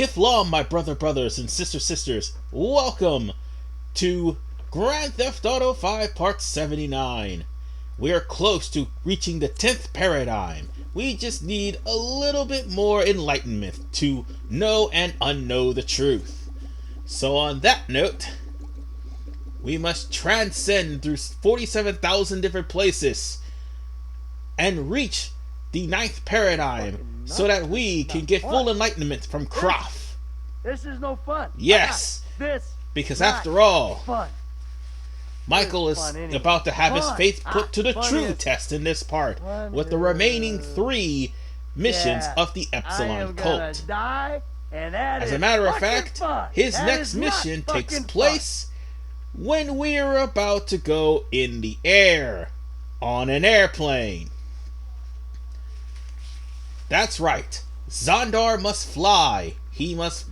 Kithlam, my brothers and sisters. Welcome to Grand Theft Auto 5 Part 79. We are close to reaching the 10th paradigm. We just need a little bit more enlightenment to know and unknow the truth. So on that note, we must transcend through 47,000 different places and reach the 9th paradigm so that we can get full enlightenment from Croft. This is no fun. Yes, because after all, fun. Michael is about to have his faith put to the true test in this part with the remaining 3 missions of the Epsilon Cult. As a matter of fact, his next mission takes place when we're about to go in the air on an airplane. That's right, Zondar must fly. He must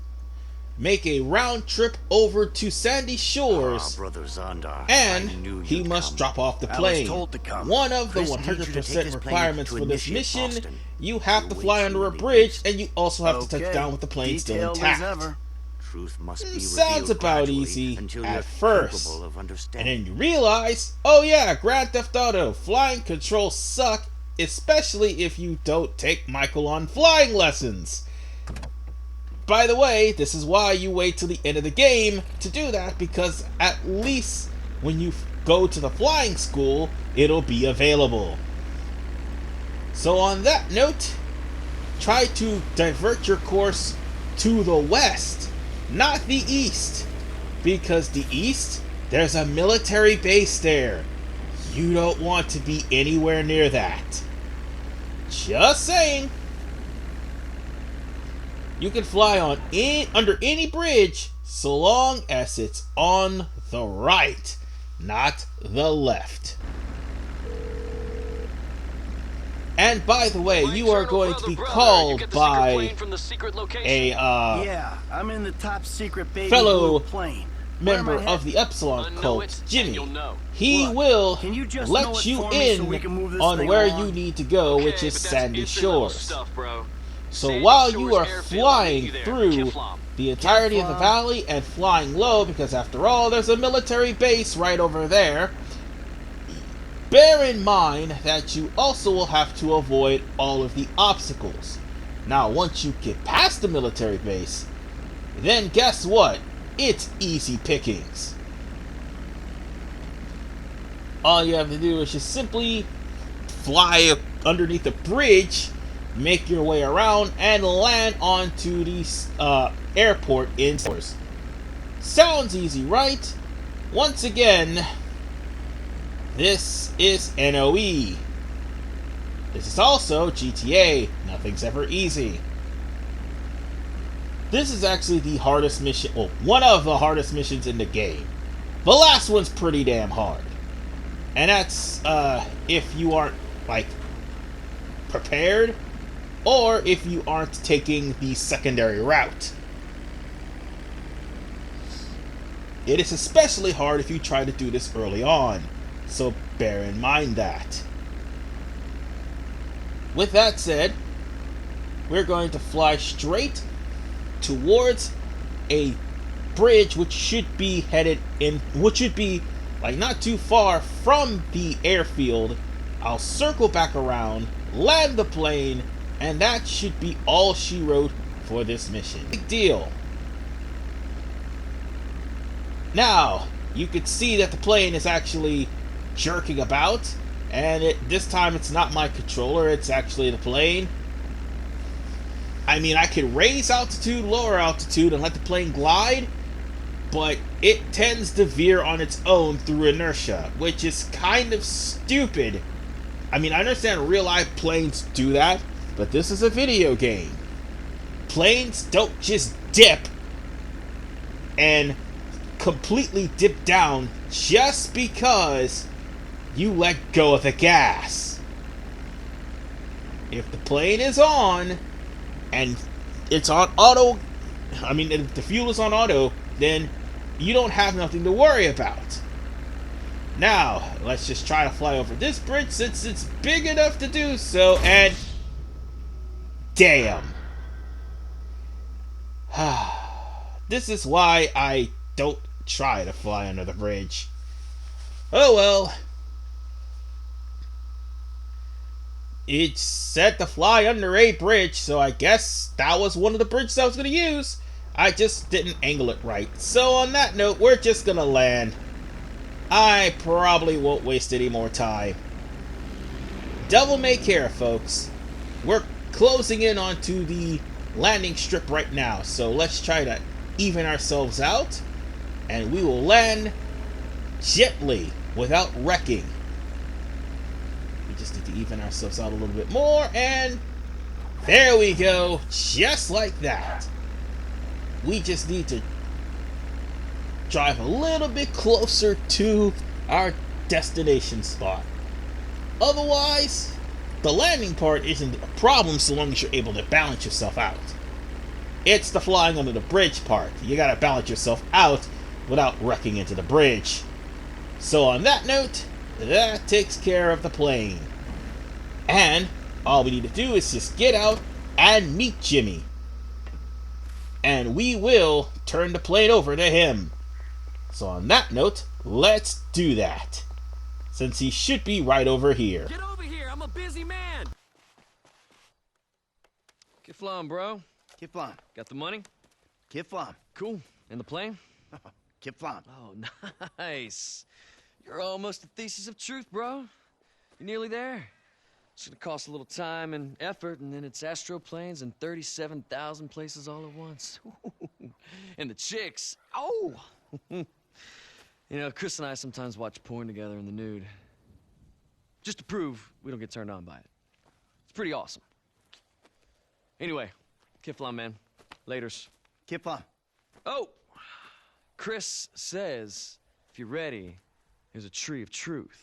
make a round trip over to Sandy Shores, Brother Zondar, and he must drop off the plane. One of the Chris 100% requirements for this mission, you have to fly under a bridge, and you also have to touch down with the plane still intact. Truth must be Sounds about easy at first, and then then you realize, oh yeah, Grand Theft Auto, flying controls suck, especially if you don't take Michael on flying lessons. By the way, this is why you wait till the end of the game to do that, because at least when you go to the flying school, it'll be available. So on that note, try to divert your course to the west, not the east, because the east, there's a military base there. You don't want to be anywhere near that. Just saying. You can fly on under any bridge so long as it's on the right, not the left. And by the way, you are going to be called by a I'm in the top secret baby fellow plane. member of the Epsilon Cult, Jimmy. He will let you in on where you need to go, which is Sandy Shores. So while you are flying through the entirety of the valley and flying low, because after all, there's a military base right over there, bear in mind that you also will have to avoid all of the obstacles. Now, once you get past the military base, then guess what? It's easy pickings. All you have to do is just simply fly underneath a bridge, make your way around, and land onto the airport in Shores. Sounds easy, right? Once again, this is NOE. This is also GTA. Nothing's ever easy. This is actually the hardest mission, well, one of the hardest missions in the game. The last one's pretty damn hard. And that's, if you aren't, like, prepared, or if you aren't taking the secondary route. It is especially hard if you try to do this early on, so bear in mind that. With that said, we're going to fly straight towards a bridge which should be like not too far from the airfield. I'll circle back around, land the plane, and that should be all she wrote for this mission. Big deal. Now, you can see that the plane is actually jerking about, and this time it's not my controller, it's actually the plane. I mean, I could raise altitude, lower altitude, and let the plane glide, but it tends to veer on its own through inertia, which is kind of stupid. I mean, I understand real life planes do that, but this is a video game. Planes don't just dip and completely dip down just because you let go of the gas. If the plane is on and it's on auto, I mean, if the fuel is on auto, then you don't have nothing to worry about. Now, let's just try to fly over this bridge since it's big enough to do so, and damn. This is why I don't try to fly under the bridge. Oh well. It said to fly under a bridge, so I guess that was one of the bridges I was going to use. I just didn't angle it right. So on that note, we're just going to land. I probably won't waste any more time. Devil may care, folks. We're closing in onto the landing strip right now, so let's try to even ourselves out, and we will land gently without wrecking. We just need to even ourselves out a little bit more, and there we go, just like that. We just need to drive a little bit closer to our destination spot. Otherwise, the landing part isn't a problem so long as you're able to balance yourself out. It's the flying under the bridge part. You gotta balance yourself out without wrecking into the bridge. So on that note, that takes care of the plane. And all we need to do is just get out and meet Jimmy. And we will turn the plane over to him. So on that note, let's do that. Since he should be right over here. Get over here, I'm a busy man. Kiflam, bro. Kiflam. Got the money? Kiflam. Cool. And the plane? Kiflam. Oh, nice. You're almost the thesis of truth, bro. You're nearly there. It's gonna cost a little time and effort, and then it's astroplanes and 37,000 places all at once. And the chicks. Oh! You know, Chris and I sometimes watch porn together in the nude. Just to prove we don't get turned on by it. It's pretty awesome. Anyway, Kiflam, man. Laters. Kiflam. Oh! Chris says, if you're ready, there's a tree of truth.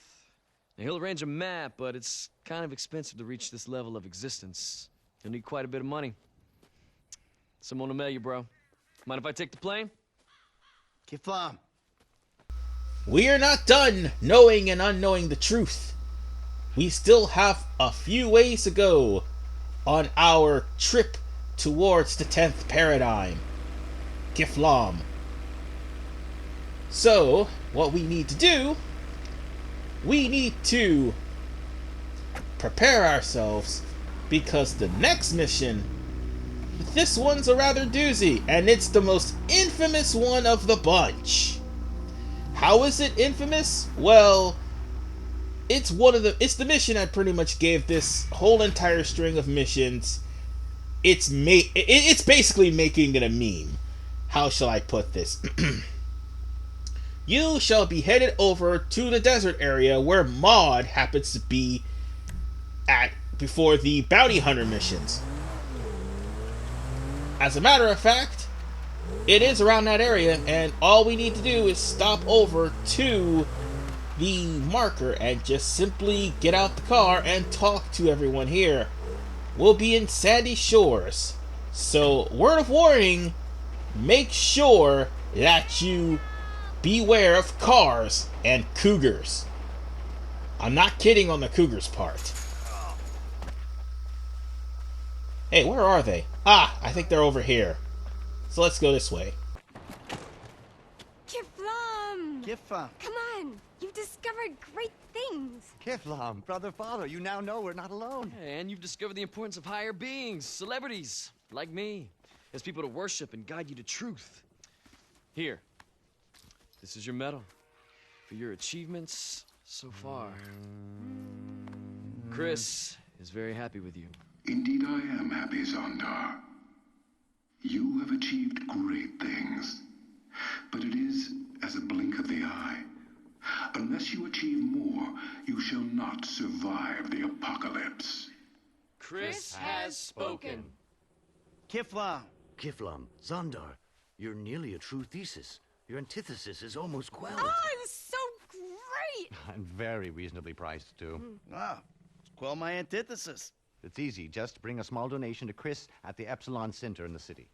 Now, he'll arrange a map, but it's kind of expensive to reach this level of existence. You'll need quite a bit of money. Someone will mail you, bro. Mind if I take the plane? Kiflam. We are not done knowing and unknowing the truth. We still have a few ways to go on our trip towards the 10th paradigm, Kiflam. So, what we need to do, we need to prepare ourselves, because the next mission, this one's a rather doozy, and it's the most infamous one of the bunch. How is it infamous? Well, it's the mission that pretty much gave this whole entire string of missions. It's basically making it a meme. How shall I put this? You shall be headed over to the desert area where Maud happens to be at before the bounty hunter missions. As a matter of fact, it is around that area, and all we need to do is stop over to the marker and just simply get out the car and talk to everyone here. We'll be in Sandy Shores, so word of warning, make sure that you beware of cars and cougars. I'm not kidding on the cougars part. Hey, where are they? Ah, I think they're over here. So let's go this way. Kiflam! Kiflam. Come on! You've discovered great things! Kiflam, brother, father, you now know we're not alone. And you've discovered the importance of higher beings, celebrities, like me, as people to worship and guide you to truth. Here, this is your medal for your achievements so far. Chris is very happy with you. Indeed I am happy, Zondar. You have achieved great things, but it is as a blink of the eye. Unless you achieve more, you shall not survive the apocalypse. Chris has spoken. Kiflam. Kiflam, Zondar, you're nearly a true thesis. Your antithesis is almost quelled. Oh, it was so great! And very reasonably priced, too. Ah, quell my antithesis. It's easy. Just bring a small donation to Chris at the Epsilon Center in the city.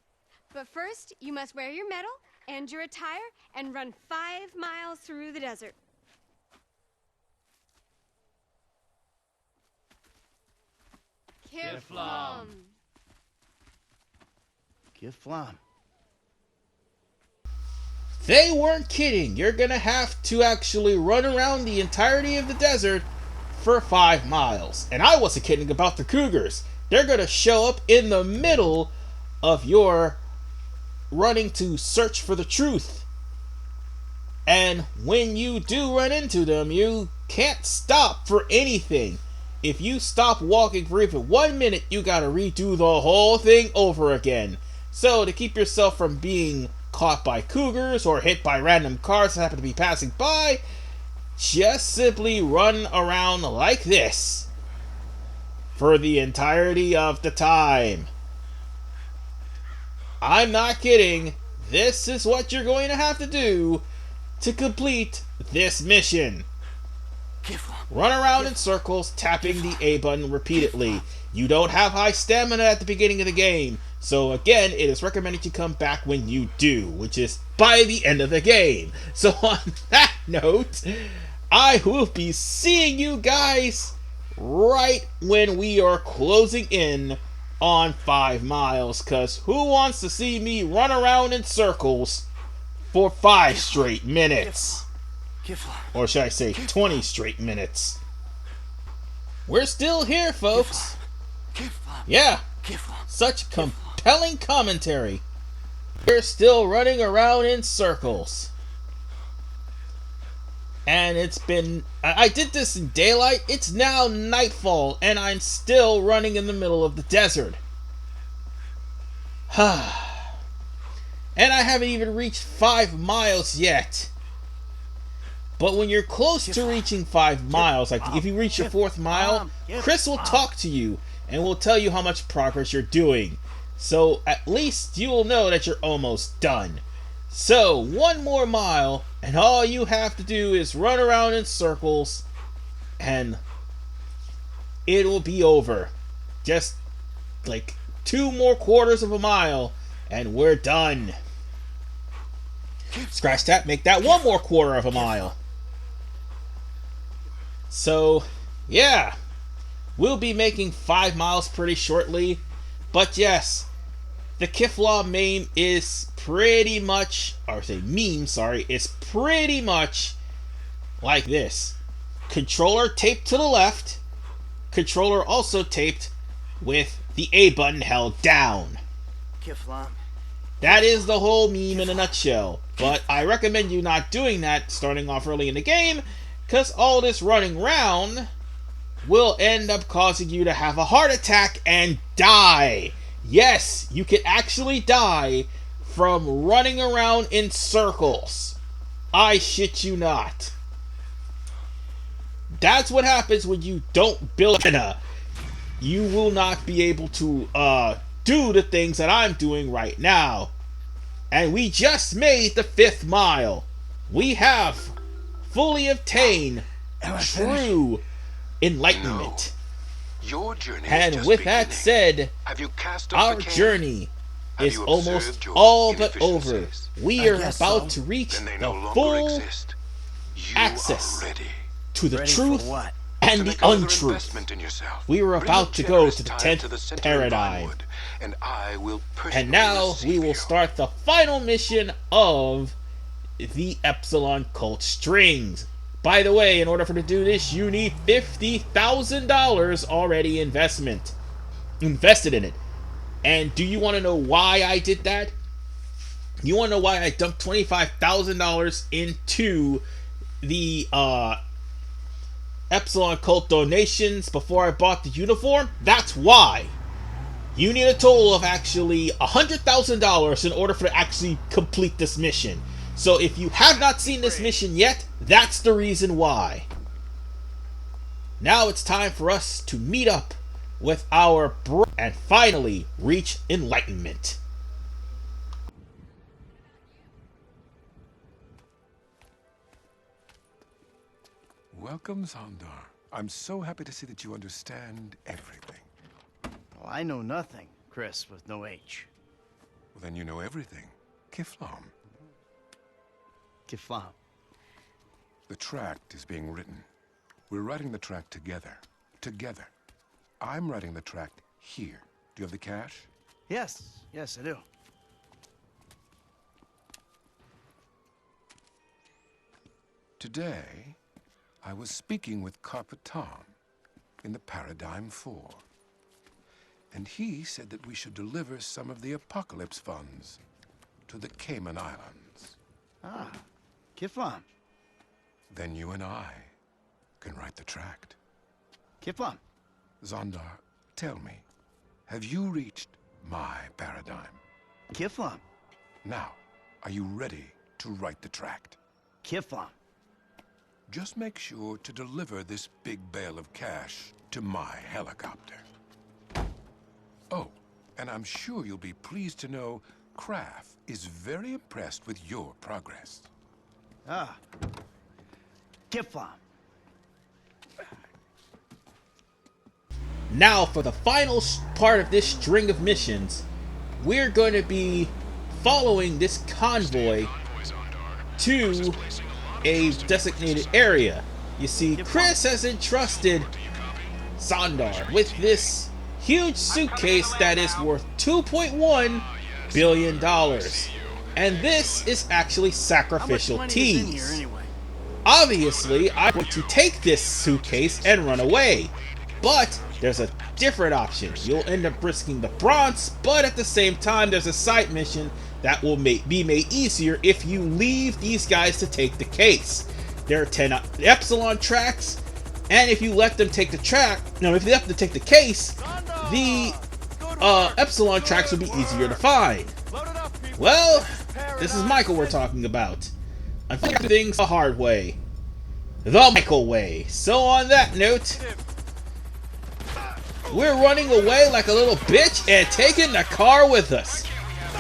But first, you must wear your medal and your attire and run 5 miles through the desert. Kiflam. Kiflam. they weren't kidding. You're gonna have to actually run around the entirety of the desert for 5 miles. And I wasn't kidding about the cougars. They're gonna show up in the middle of your running to search for the truth. And when you do run into them, you can't stop for anything. If you stop walking for even 1 minute, you gotta redo the whole thing over again. So to keep yourself from being caught by cougars or hit by random cars that happen to be passing by, just simply run around like this for the entirety of the time. I'm not kidding. This is what you're going to have to do to complete this mission. Run around in circles, tapping the A button repeatedly. You don't have high stamina at the beginning of the game, so again, it is recommended you come back when you do, which is by the end of the game. So on that note, I will be seeing you guys right when we are closing in on 5 miles, because who wants to see me run around in circles for 5 straight minutes? Or should I say 20 straight minutes? We're still here, folks. Yeah, such compelling commentary. We're still running around in circles. And it's been... I did this in daylight. It's now nightfall, and I'm still running in the middle of the desert. And I haven't even reached 5 miles yet. But when you're close to reaching 5 miles, like if you reach your 4th mile, Chris will talk to you and will tell you how much progress you're doing. So at least you'll know that you're almost done. So 1 more mile, and all you have to do is run around in circles, and it will be over. Just like 2 more quarters of a mile, and we're done. Scratch that, make that 1 more quarter of a mile. So, yeah, we'll be making 5 miles pretty shortly. But yes, the Kiflaw meme is pretty much, or say meme, sorry, is pretty much like this. Controller taped to the left, controller also taped with the A button held down. That is the whole meme in a nutshell. But I recommend you not doing that starting off early in the game, because all this running around will end up causing you to have a heart attack and die. Yes, you can actually die from running around in circles. I shit you not. That's what happens when you don't build stamina. You will not be able to do the things that I'm doing right now. And we just made the 5th mile. We have fully obtained true enlightenment. No. Your journey And is with just that beginning. said, Have you cast off our the cane? journey Have is you almost observed your all but over. inefficiencies? We I are guess about so. to reach Then they the no longer full exist. You access are ready. to the Ready for truth what? and To the make another untruth. investment in yourself. We were Bring about your to go generous to the tithe 10th to the center paradigm. in Vinewood, and I will personally And now we receive will you. start the final mission of the Epsilon Cult strings. By the way, in order for to do this, you need $50,000 already invested in it. And do you want to know why I did that? You want to know why I dumped $25,000 into the Epsilon Cult donations before I bought the uniform? That's why. You need a total of actually $100,000 in order for to actually complete this mission. So if you have not seen this mission yet, that's the reason why. Now it's time for us to meet up with our and finally reach enlightenment. Welcome, Zondar. I'm so happy to see that you understand everything. Well, I know nothing, Chris, with no H. Well, then you know everything. Kiflam. Kiflam. The tract is being written. We're writing the tract together. Together. I'm writing the tract here. Do you have the cash? Yes, I do. Today, I was speaking with Carpeton in the Paradigm 4. And he said that we should deliver some of the Apocalypse funds to the Cayman Islands. Ah, Kiflam. Then you and I can write the tract. Kiflam. Zondar, tell me, have you reached my paradigm? Kiflam. Now, are you ready to write the tract? Kiflam. Just make sure to deliver this big bale of cash to my helicopter. Oh, and I'm sure you'll be pleased to know Kraft is very impressed with your progress. Ah. Kiflam. Now, for the final part of this string of missions, we're going to be following this convoy to a designated area. You see, Chris has entrusted Zondar with this huge suitcase that is worth $2.1 billion. And this is actually sacrificial How much money is in here teas. anyway? Obviously, I want to take this suitcase and run away. But there's a different option. You'll end up risking the bronze, but at the same time, there's a side mission that will be made easier if you leave these guys to take the case. There are 10 Epsilon tracks, and if you let them take the if you let them take the case, the Epsilon tracks will be easier to find. Well, this is Michael we're talking about. Unfortunately, things the hard way. The Michael way. So on that note, we're running away like a little bitch and taking the car with us.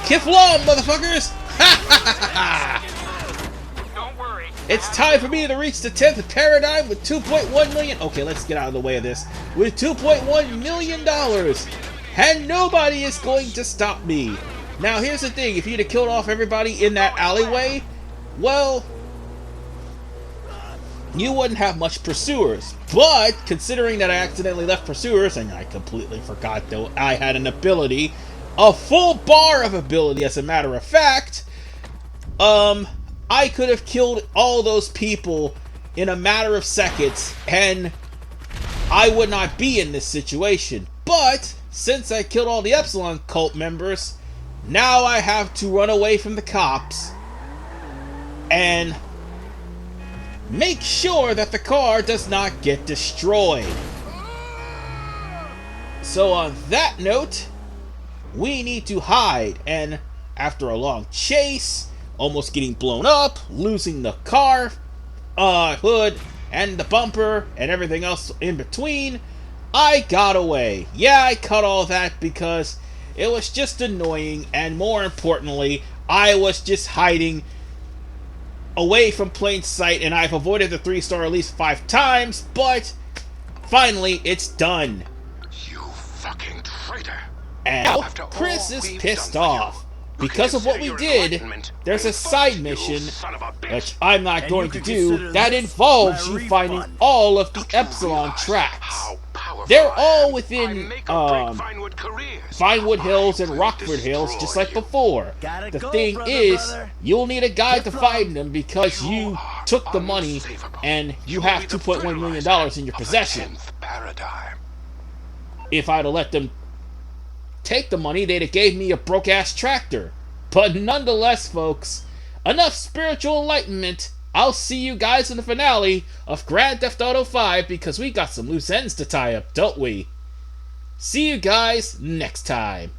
Kiflam, motherfuckers! Ha ha ha ha! Don't worry. It's time for me to reach the 10th paradigm with $2.1 million. Okay, let's get out of the way of this. With $2.1 million. And nobody is going to stop me. Now, here's the thing. If you'd have killed off everybody in that alleyway, well, you wouldn't have much pursuers. But, considering that I accidentally left pursuers, and I completely forgot though I had an ability, a full bar of ability as a matter of fact, I could have killed all those people in a matter of seconds, and I would not be in this situation. But, since I killed all the Epsilon Cult members, now I have to run away from the cops and make sure that the car does not get destroyed. So on that note, we need to hide, and after a long chase, almost getting blown up, losing the car hood and the bumper and everything else in between, I got away. Yeah, I cut all that because it was just annoying, and more importantly, I was just hiding away from plain sight, and I've avoided the 3-star at least 5 times, but finally it's done. You fucking traitor! And now Chris is pissed off. Because of what we did, there's a side mission, which I'm not going to do, that involves you finding all of the Epsilon tracks. They're all within Vinewood Hills and Rockford Hills, just like before. The thing is, you'll need a guide to find them because you took the money and you have $2.1 million in your possession. If I'd have let them take the money, they'd have gave me a broke-ass tractor. But nonetheless, folks, enough spiritual enlightenment. I'll see you guys in the finale of Grand Theft Auto 5 because we got some loose ends to tie up, don't we? See you guys next time.